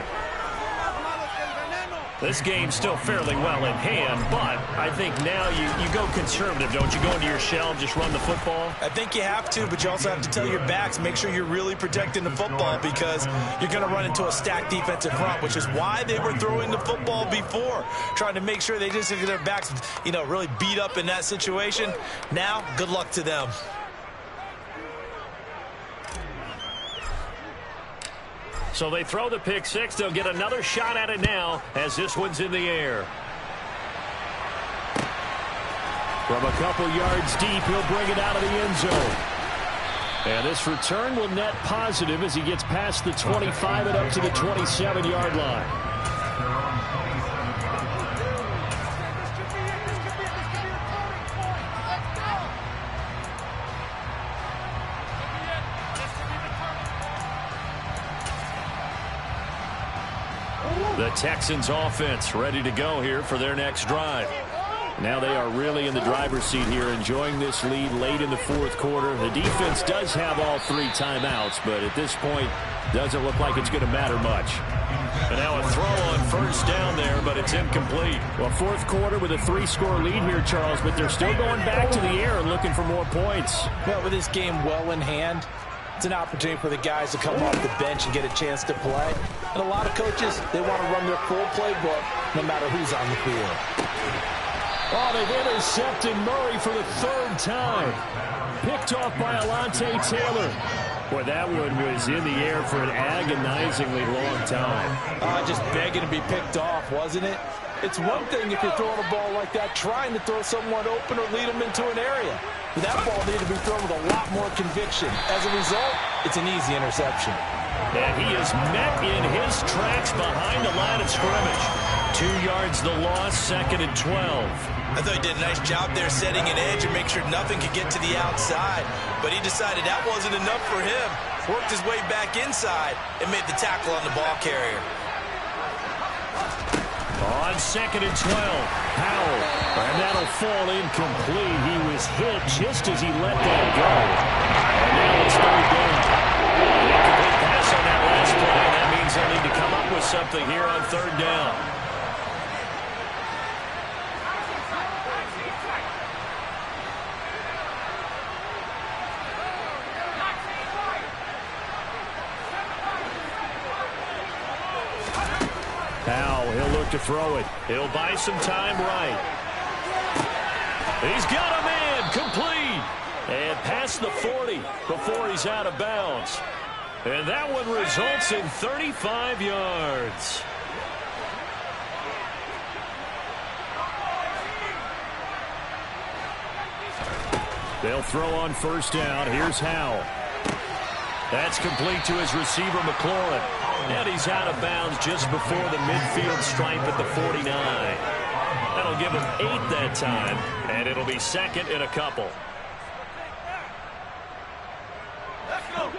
This game's still fairly well in hand, but I think now you go conservative, don't you? Go into your shell, just run the football? I think you have to, but you also have to tell your backs, make sure you're really protecting the football because you're going to run into a stacked defensive front, which is why they were throwing the football before, trying to make sure they just get their backs, really beat up in that situation. Now, good luck to them. So they throw the pick six. They'll get another shot at it now as this one's in the air. From a couple yards deep, he'll bring it out of the end zone. And this return will net positive as he gets past the 25 and up to the 27-yard line. The Texans offense ready to go here for their next drive. Now they are really in the driver's seat here, enjoying this lead late in the fourth quarter. The defense does have all 3 timeouts, but at this point, doesn't look like it's going to matter much. And now a throw on first down there, but it's incomplete. Well, fourth quarter with a 3-score lead here, Charles, but they're still going back to the air and looking for more points. Well, with this game well in hand, it's an opportunity for the guys to come off the bench and get a chance to play. And a lot of coaches, they want to run their full playbook no matter who's on the field. Oh, they've intercepted Murray for the 3rd time. Picked off by Alontae Taylor. Boy, that one was in the air for an agonizingly long time. Just begging to be picked off, wasn't it? It's one thing if you're throwing a ball like that, trying to throw someone open or lead them into an area. But that ball needed to be thrown with a lot more conviction. As a result, it's an easy interception. And he is met in his tracks behind the line of scrimmage. 2 yards the loss, 2nd and 12. I thought he did a nice job there setting an edge and make sure nothing could get to the outside. But he decided that wasn't enough for him. Worked his way back inside and made the tackle on the ball carrier. On 2nd and 12, Powell. And that'll fall incomplete. He was hit just as he let that go. And now it's 3rd down. An incomplete pass on that last play. That means they'll need to come up with something here on 3rd down. Powell, he'll look to throw it. He'll buy some time right. He's got a man, complete. And past the 40 before he's out of bounds. And that one results in 35 yards. They'll throw on first down. Here's Howell. That's complete to his receiver, McLaurin. And he's out of bounds just before the midfield stripe at the 49. That'll give him 8 that time, and it'll be 2nd and a couple. Let's go.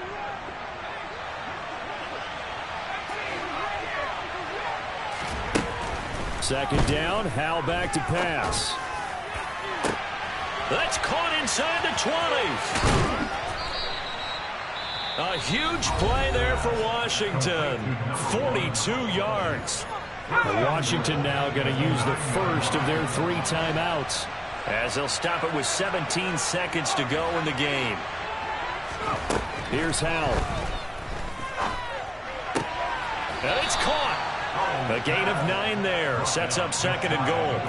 Second down, Howell back to pass. That's caught inside the 20. A huge play there for Washington. 42 yards. Washington now going to use the first of their 3 timeouts, as they'll stop it with 17 seconds to go in the game. Here's Howell. And it's caught. A gain of 9 there. Sets up 2nd and goal.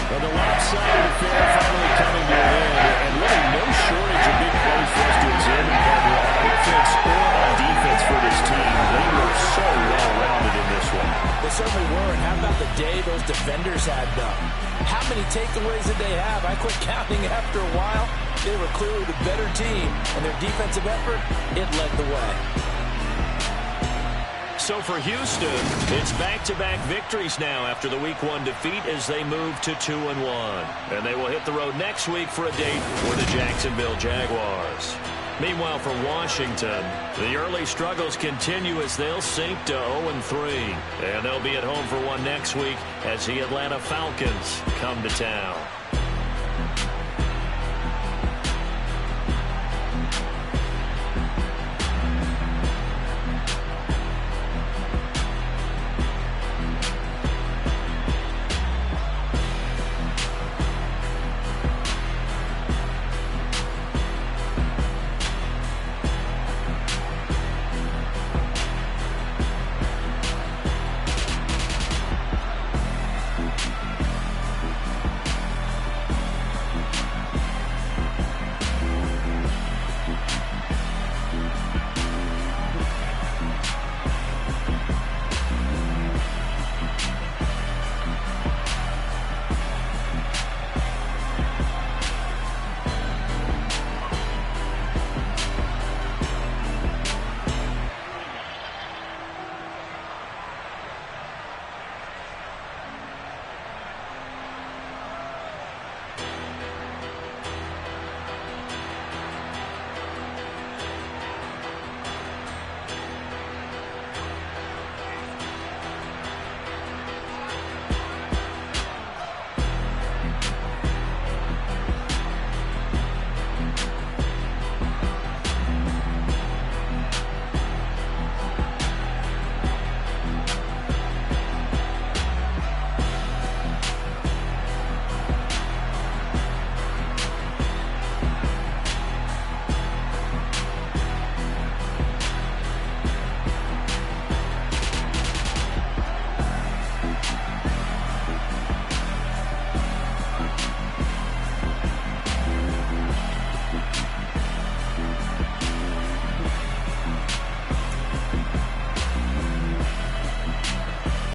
Well, the left side of the field finally coming to an end, and really no shortage of big plays for us to examine on offense or on defense for this team. They were so well-rounded in this one. They certainly were, and how about the day those defenders had, though? How many takeaways did they have? I quit counting after a while. They were clearly the better team, and their defensive effort, it led the way. So for Houston, it's back-to-back victories now after the Week 1 defeat as they move to 2-1. And they will hit the road next week for a date with the Jacksonville Jaguars. Meanwhile, for Washington, the early struggles continue as they'll sink to 0-3. And they'll be at home for one next week as the Atlanta Falcons come to town.